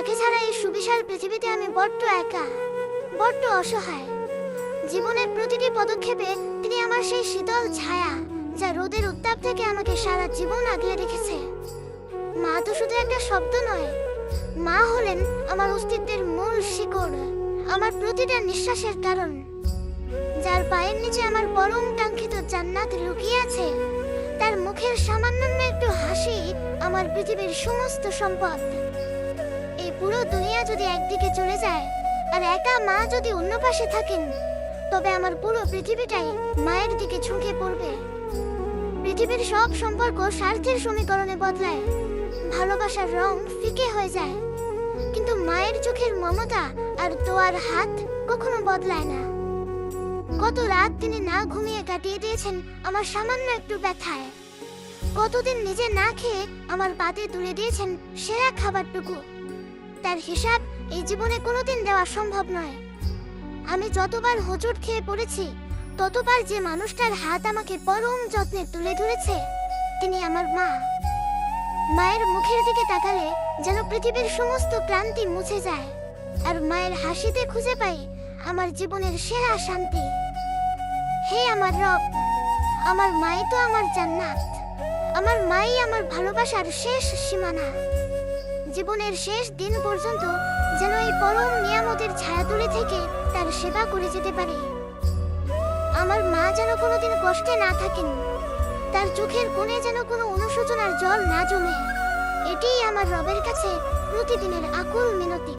তাকে ছাড়া এই সুবিশাল পৃথিবীতে আমি বড্ড একা, বড্ড অসহায়। জীবনের প্রতিটি পদক্ষেপে তিনি আমার সেই শীতল ছায়া, যা রোদের উত্তাপ থেকে আমাকে সারা জীবন আগলে রেখেছে। মা তো শুধু একটা শব্দ নয়, মা হলেন আমার অস্তিত্বের মূল শিকড়, আমার প্রতিটা নিঃশ্বাসের কারণ। যার পায়ের নিচে আমার পরম কাঙ্ক্ষিত জান্নাত লুকিয়ে আছে, তার মুখের সামান্য একটু হাসি আমার পৃথিবীর সমস্ত সম্পদ। এই পুরো দুনিয়া যদি একদিকে চলে যায় আর একা মা যদি অন্য পাশে থাকেন, তবে আমার পুরো পৃথিবীটাই মায়ের দিকে ঝুঁকে পড়বে। পৃথিবীর সব সম্পর্ক স্বার্থের সমীকরণে বদলায়, ভালোবাসার রং ফিকে হয়ে যায়, কিন্তু মায়ের চোখের মমতা আর দোয়ার হাত কখনো বদলায় না। কত রাত তিনি না ঘুমিয়ে কাটিয়ে দিয়েছেন আমার সামান্য একটু ব্যথায়। কতদিন নিজে না খেয়ে আমার পাতে তুলে দিয়েছেন সেরা খাবারটুকু। তার হিসাব এই জীবনে কোনোদিন দেওয়া সম্ভব নয়। আমি যতবার হোঁচট খেয়ে পড়েছি, ততবার যে মানুষটার হাত আমাকে পরম যত্নে তুলে ধরেছে, তিনি আমার মা। মায়ের মুখের দিকে তাকালে যেন পৃথিবীর সমস্ত ক্লান্তি মুছে যায়, আর মায়ের হাসিতে খুঁজে পাই আমার জীবনের সেরা শান্তি। হে আমার রব, আমার মাই তো আমার জান্নাত, আমার মাই আমার ভালোবাসার শেষ সীমানা। জীবনের শেষ দিন পর্যন্ত যেন এই পরম নিয়ামতের ছায়াতলে থেকে তার সেবা করে যেতে পারি। আমার মা যেন কোনোদিন কষ্টে না থাকেন, তার চোখের কোণে যেন কোনো অনুশোচনার জল না জমে। এটিই আমার রবের কাছে প্রতিদিনের আকুল মিনতি।